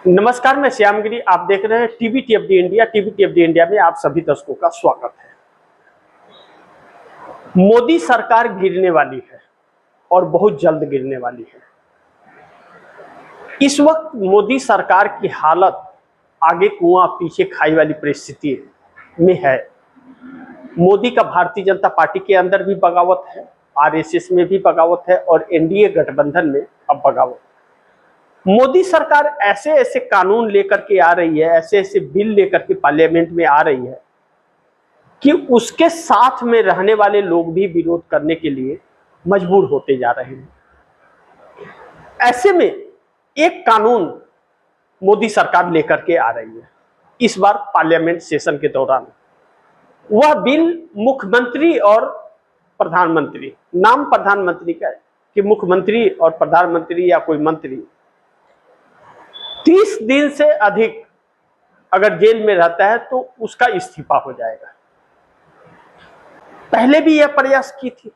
नमस्कार, मैं श्यामगिरी। आप देख रहे हैं टीवी टीएफडी इंडिया। टीवी टीएफडी इंडिया में आप सभी दर्शकों का स्वागत है। मोदी सरकार गिरने वाली है और बहुत जल्द गिरने वाली है। इस वक्त मोदी सरकार की हालत आगे कुआं पीछे खाई वाली परिस्थिति में है। मोदी का भारतीय जनता पार्टी के अंदर भी बगावत है, आरएसएस में भी बगावत है और एनडीए गठबंधन में अब बगावत। मोदी सरकार ऐसे ऐसे कानून लेकर के आ रही है, ऐसे ऐसे बिल लेकर के पार्लियामेंट में आ रही है कि उसके साथ में रहने वाले लोग भी विरोध करने के लिए मजबूर होते जा रहे हैं। ऐसे में एक कानून मोदी सरकार लेकर के आ रही है इस बार पार्लियामेंट सेशन के दौरान। वह बिल मुख्यमंत्री और प्रधानमंत्री, नाम प्रधानमंत्री का है कि मुख्यमंत्री और प्रधानमंत्री या कोई मंत्री 30 दिन से अधिक अगर जेल में रहता है तो उसका इस्तीफा हो जाएगा। पहले भी यह प्रयास की थी।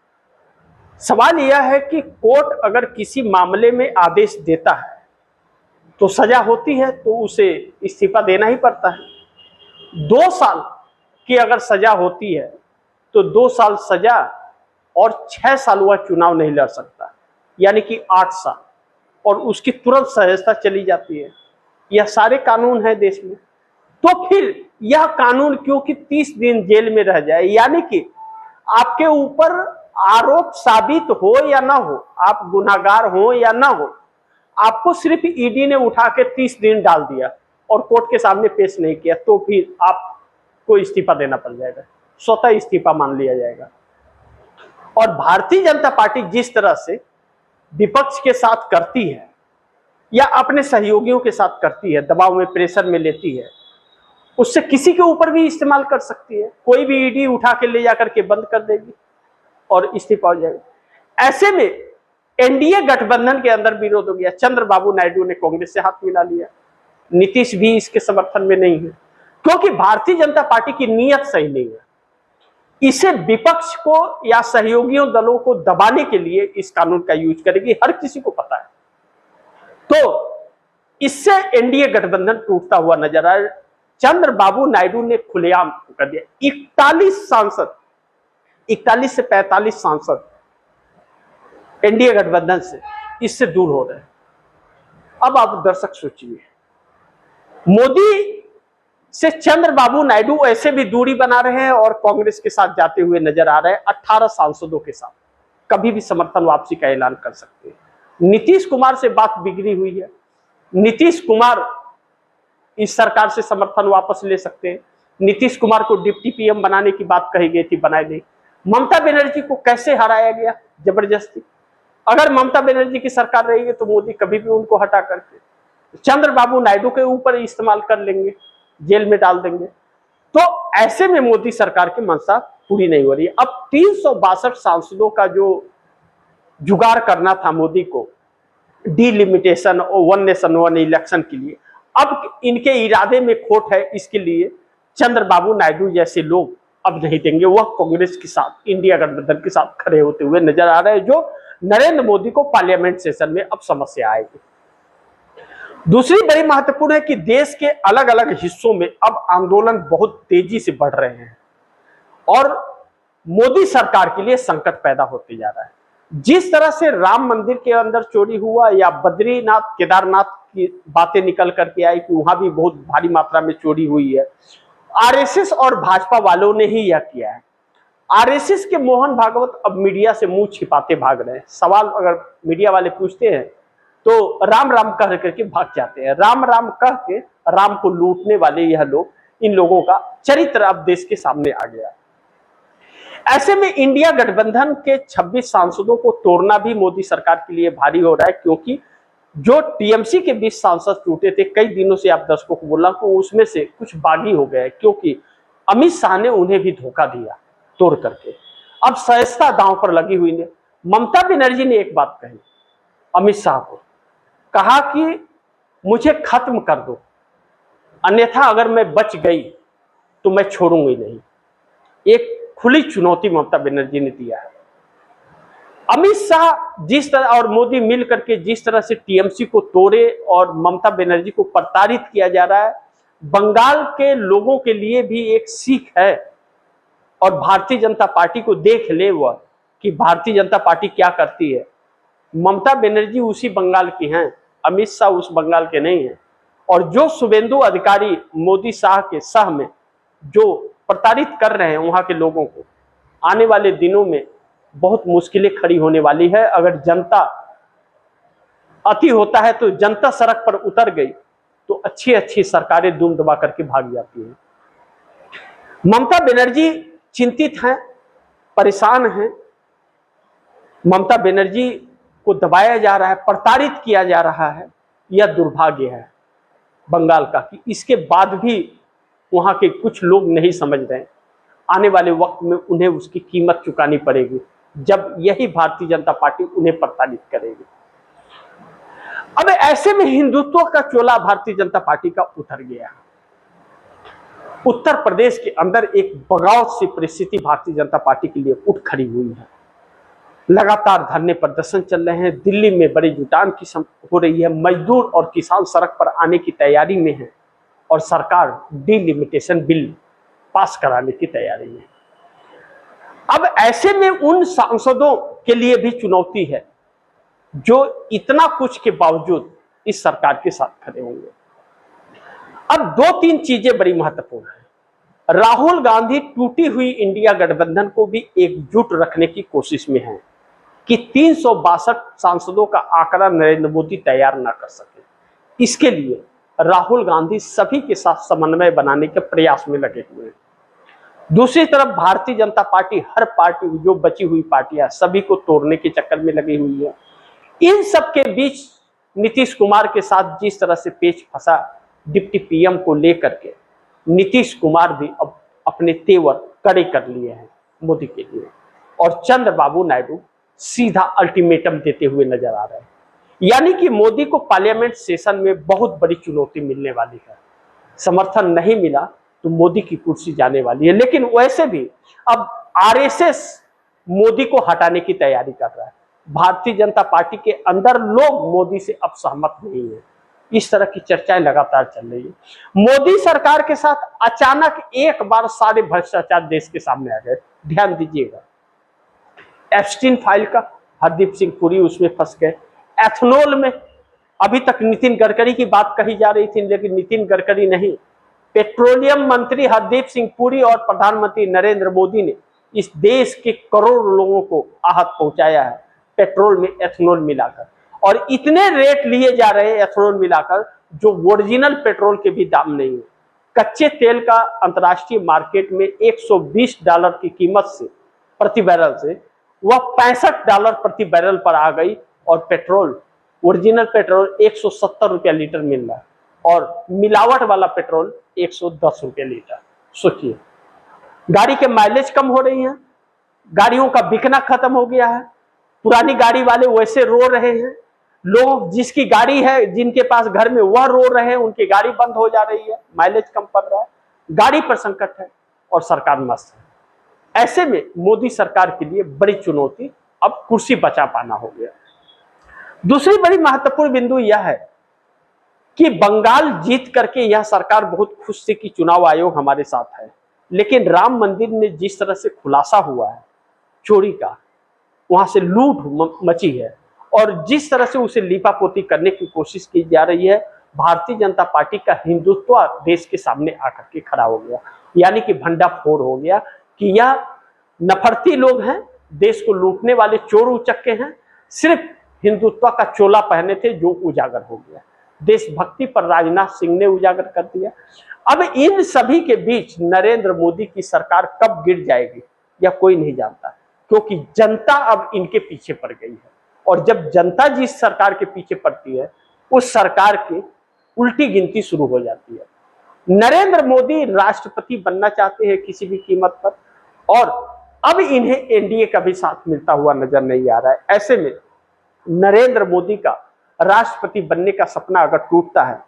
सवाल यह है कि कोर्ट अगर किसी मामले में आदेश देता है तो सजा होती है तो उसे इस्तीफा देना ही पड़ता है। 2 साल की अगर सजा होती है तो 2 साल सजा और 6 साल वह चुनाव नहीं लड़ सकता, यानी कि 8 साल, और उसकी तुरंत सहायता चली जाती है। यह सारे कानून है देश में। तो फिर यह कानून क्योंकि 30 दिन जेल में रह जाए, यानी कि आपके ऊपर आरोप साबित हो या ना हो, आप गुनाहगार हो या ना हो, आपको सिर्फ ईडी ने उठा के 30 दिन डाल दिया और कोर्ट के सामने पेश नहीं किया तो फिर आपको इस्तीफा देना पड़ जाएगा, स्वतः इस्तीफा मान लिया जाएगा। और भारतीय जनता पार्टी जिस तरह से विपक्ष के साथ करती है या अपने सहयोगियों के साथ करती है, दबाव में, प्रेशर में लेती है, उससे किसी के ऊपर भी इस्तेमाल कर सकती है। कोई भी ईडी उठा के ले जाकर के बंद कर देगी और इस्तीफा हो जाएगा। ऐसे में एनडीए गठबंधन के अंदर विरोध हो गया। चंद्रबाबू नायडू ने कांग्रेस से हाथ मिला लिया। नीतीश भी इसके समर्थन में नहीं है क्योंकि भारतीय जनता पार्टी की नीयत सही नहीं है। इसे विपक्ष को या सहयोगियों दलों को दबाने के लिए इस कानून का यूज करेगी, हर किसी को पता है। तो इससे एनडीए गठबंधन टूटता हुआ नजर आया। चंद्रबाबू नायडू ने खुलेआम कर दिया। 41 से 45 सांसद एनडीए गठबंधन से इससे दूर हो रहे हैं। अब आप दर्शक सोचिए, मोदी से चंद्रबाबू नायडू ऐसे भी दूरी बना रहे हैं और कांग्रेस के साथ जाते हुए नजर आ रहे हैं। 18 सांसदों के साथ कभी भी समर्थन वापसी का ऐलान कर सकते हैं। नीतीश कुमार से बात बिगड़ी हुई है। नीतीश कुमार इस सरकार से समर्थन वापस ले सकते हैं। नीतीश कुमार को डिप्टी पीएम बनाने की बात कही गई थी, बनाई नहीं। ममता बनर्जी को कैसे हराया गया जबरदस्ती। अगर ममता बनर्जी की सरकार रहेगी तो मोदी कभी भी उनको हटा करके चंद्रबाबू नायडू के ऊपर इस्तेमाल कर लेंगे, जेल में डाल देंगे। तो ऐसे में मोदी सरकार की मंशा पूरी नहीं हो रही है। अब 362 सांसदों का जो जुगाड़ करना था मोदी को डिलिमिटेशन और वन नेशन वन इलेक्शन के लिए, अब इनके इरादे में खोट है। इसके लिए चंद्रबाबू नायडू जैसे लोग अब नहीं देंगे। वह कांग्रेस के साथ, इंडिया गठबंधन के साथ खड़े होते हुए नजर आ रहे हैं, जो नरेंद्र मोदी को पार्लियामेंट सेशन में अब समस्या आएगी। दूसरी बड़ी महत्वपूर्ण है कि देश के अलग अलग हिस्सों में अब आंदोलन बहुत तेजी से बढ़ रहे हैं और मोदी सरकार के लिए संकट पैदा होते जा रहा है। जिस तरह से राम मंदिर के अंदर चोरी हुआ या बद्रीनाथ केदारनाथ की बातें निकल करके आई कि वहां भी बहुत भारी मात्रा में चोरी हुई है, आरएसएस और भाजपा वालों ने ही यह किया है। आरएसएस के मोहन भागवत अब मीडिया से मुंह छिपाते भाग रहे हैं। सवाल अगर मीडिया वाले पूछते हैं तो राम राम कह करके भाग जाते हैं। राम राम कह के राम को लूटने वाले यह लोग, इन लोगों का चरित्र अब देश के सामने आ गया। ऐसे में इंडिया गठबंधन के 26 सांसदों को तोड़ना भी मोदी सरकार के लिए भारी हो रहा है क्योंकि जो टीएमसी के 20 सांसद टूटे थे, कई दिनों से आप दर्शकों को बोला कि उसमें से कुछ बागी हो गए क्योंकि अमित शाह ने उन्हें भी धोखा दिया तोड़ करके। अब सहजता दांव पर लगी हुई ने ममता बनर्जी ने एक बात कही अमित शाह को, कहा कि मुझे खत्म कर दो, अन्यथा अगर मैं बच गई तो मैं छोड़ूंगी नहीं। एक खुली चुनौती ममता बनर्जी ने दिया है। अमित शाह जिस तरह और मोदी मिल करके जिस तरह से टीएमसी को तोड़े और ममता बनर्जी को प्रताड़ित किया जा रहा है, बंगाल के लोगों के लिए भी एक सीख है। और भारतीय जनता पार्टी को देख ले वह कि भारतीय जनता पार्टी क्या करती है। ममता बनर्जी उसी बंगाल की हैं, अमित शाह उस बंगाल के नहीं हैं। और जो शुभेंदु अधिकारी मोदी शाह के सह में जो प्रताड़ित कर रहे हैं वहां के लोगों को, आने वाले दिनों में बहुत मुश्किलें खड़ी होने वाली है। अगर जनता अति होता है तो जनता सड़क पर उतर गई तो अच्छी अच्छी सरकारें दुम दबा करके भाग जाती हैं। ममता बनर्जी चिंतित हैं, परेशान हैं। ममता बनर्जी को दबाया जा रहा है, प्रताड़ित किया जा रहा है। यह दुर्भाग्य है बंगाल का कि इसके बाद भी वहां के कुछ लोग नहीं समझ रहे हैं। आने वाले वक्त में उन्हें उसकी कीमत चुकानी पड़ेगी जब यही भारतीय जनता पार्टी उन्हें प्रताड़ित करेगी। अब ऐसे में हिंदुत्व का चोला भारतीय जनता पार्टी का उतर गया। उत्तर प्रदेश के अंदर एक बगावत सी परिस्थिति भारतीय जनता पार्टी के लिए उठ खड़ी हुई है। लगातार धरने प्रदर्शन चल रहे हैं, दिल्ली में बड़ी जुटान की हो रही है, मजदूर और किसान सड़क पर आने की तैयारी में है और सरकार डिलिमिटेशन बिल पास कराने की तैयारी में। अब ऐसे में उन सांसदों के लिए भी चुनौती है जो इतना कुछ के बावजूद इस सरकार के साथ खड़े होंगे। अब दो तीन चीजें बड़ी महत्वपूर्ण है। राहुल गांधी टूटी हुई इंडिया गठबंधन को भी एकजुट रखने की कोशिश में है कि 362 सांसदों का आंकड़ा नरेंद्र मोदी तैयार ना कर सके। इसके लिए राहुल गांधी सभी के साथ समन्वय बनाने के प्रयास में लगे हुए हैं। दूसरी तरफ भारतीय जनता पार्टी हर पार्टी जो बची हुई पार्टियां सभी को तोड़ने के चक्कर में लगी हुई है। इन सब के बीच नीतीश कुमार के साथ जिस तरह से पेच फंसा डिप्टी पीएम को लेकर के, नीतीश कुमार भी अब अपने तेवर कड़े कर लिए हैं मोदी के लिए और चंद्रबाबू नायडू सीधा अल्टीमेटम देते हुए नजर आ रहे हैं। यानी कि मोदी को पार्लियामेंट सेशन में बहुत बड़ी चुनौती मिलने वाली है। समर्थन नहीं मिला तो मोदी की कुर्सी जाने वाली है। लेकिन वैसे भी अब आरएसएस मोदी को हटाने की तैयारी कर रहा है। भारतीय जनता पार्टी के अंदर लोग मोदी से अब सहमत नहीं है। इस तरह की चर्चाएं लगातार चल रही है। मोदी सरकार के साथ अचानक एक बार सारे भ्रष्टाचार देश के सामने आ गए। ध्यान दीजिएगा, एप्स्टीन फाइल का हरदीप सिंह पुरी उसमें फंस गए। एथनॉल में अभी तक नितिन गडकरी की बात कही जा रही थी, लेकिन नितिन गडकरी नहीं, पेट्रोलियम मंत्री हरदीप सिंह पुरी और प्रधानमंत्री नरेंद्र मोदी ने इस देश के करोड़ों लोगों को आहत पहुंचाया है पेट्रोल में एथनॉल मिलाकर। और इतने रेट लिए जा रहे हैं एथनॉल मिलाकर जो ओरिजिनल पेट्रोल के भी दाम नहीं है। कच्चे तेल का अंतर्राष्ट्रीय मार्केट में $120 की कीमत से प्रति बैरल से वह $65 प्रति बैरल पर आ गई और पेट्रोल ओरिजिनल पेट्रोल 170 रुपया लीटर मिल रहा है और मिलावट वाला पेट्रोल 110 रुपया लीटर। सोचिए, गाड़ी के माइलेज कम हो रही है, गाड़ियों का बिकना खत्म हो गया है, पुरानी गाड़ी वाले वैसे रो रहे हैं, लोग जिसकी गाड़ी है जिनके पास घर में वह रो रहे हैं, उनकी गाड़ी बंद हो जा रही है, माइलेज कम पड़ रहा है, गाड़ी पर संकट है और सरकार मस्त है। ऐसे में मोदी सरकार के लिए बड़ी चुनौती अब कुर्सी बचा पाना हो गया। दूसरी बड़ी महत्वपूर्ण बिंदु यह है कि बंगाल जीत करके यह सरकार बहुत खुश थी कि चुनाव आयोग हमारे साथ है, लेकिन राम मंदिर में जिस तरह से खुलासा हुआ है चोरी का, वहां से लूट मची है और जिस तरह से उसे लीपापोती करने की कोशिश की जा रही है, भारतीय जनता पार्टी का हिंदुत्व देश के सामने आकर के खड़ा हो गया। यानी कि भंडाफोड़ हो गया कि यह नफरती लोग हैं, देश को लूटने वाले चोर उचक्के हैं, सिर्फ हिंदुत्व का चोला पहने थे जो उजागर हो गया। देशभक्ति पर राजनाथ सिंह ने उजागर कर दिया। अब इन सभी के बीच नरेंद्र मोदी की सरकार कब गिर जाएगी यह कोई नहीं जानता, क्योंकि जनता अब इनके पीछे पड़ गई है और जब जनता जिस सरकार के पीछे पड़ती है उस सरकार की उल्टी गिनती शुरू हो जाती है। नरेंद्र मोदी राष्ट्रपति बनना चाहते हैं किसी भी कीमत पर और अब इन्हें एनडीए का भी साथ मिलता हुआ नजर नहीं आ रहा है। ऐसे में नरेंद्र मोदी का राष्ट्रपति बनने का सपना अगर टूटता है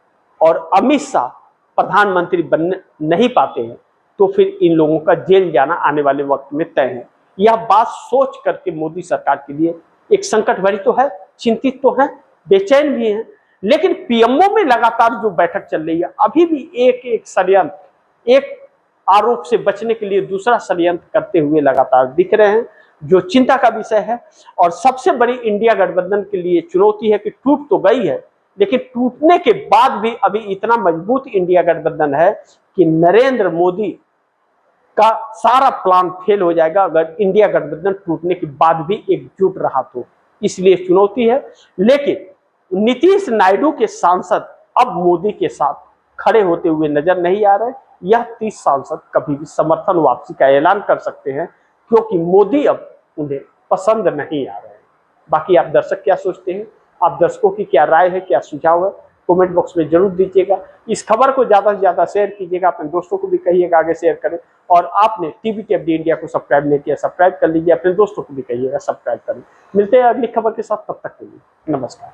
और अमित शाह प्रधानमंत्री बनने नहीं पाते हैं तो फिर इन लोगों का जेल जाना आने वाले वक्त में तय है। यह बात सोच करके मोदी सरकार के लिए एक संकट भरी तो है, चिंतित तो है, बेचैन भी हैं, लेकिन पीएमओ में लगातार जो बैठक चल रही है, अभी भी एक एक षड्यंत्र, एक आरोप से बचने के लिए दूसरा षड्यंत्र करते हुए लगातार दिख रहे हैं, जो चिंता का विषय है। और सबसे बड़ी इंडिया गठबंधन के लिए चुनौती है कि टूट तो गई है, लेकिन टूटने के बाद भी अभी इतना मजबूत इंडिया गठबंधन है कि नरेंद्र मोदी का सारा प्लान फेल हो जाएगा अगर इंडिया गठबंधन टूटने के बाद भी एकजुट रहा तो। इसलिए चुनौती है, लेकिन नीतीश नायडू के सांसद अब मोदी के साथ खड़े होते हुए नजर नहीं आ रहे। यह 30 सांसद कभी भी समर्थन वापसी का ऐलान कर सकते हैं, क्योंकि मोदी अब उन्हें पसंद नहीं आ रहे हैं। बाकी आप दर्शक क्या सोचते हैं, आप दर्शकों की क्या राय है, क्या सुझाव है, कमेंट बॉक्स में जरूर दीजिएगा। इस खबर को ज्यादा से ज्यादा शेयर कीजिएगा, अपने दोस्तों को भी कहिएगा आगे शेयर करें। और आपने टीवीटीएफडी इंडिया को सब्सक्राइब नहीं किया, सब्सक्राइब कर लीजिए, अपने दोस्तों को भी कहिएगा सब्सक्राइब करें। मिलते हैं अगली खबर के साथ, तब तक के लिए नमस्कार।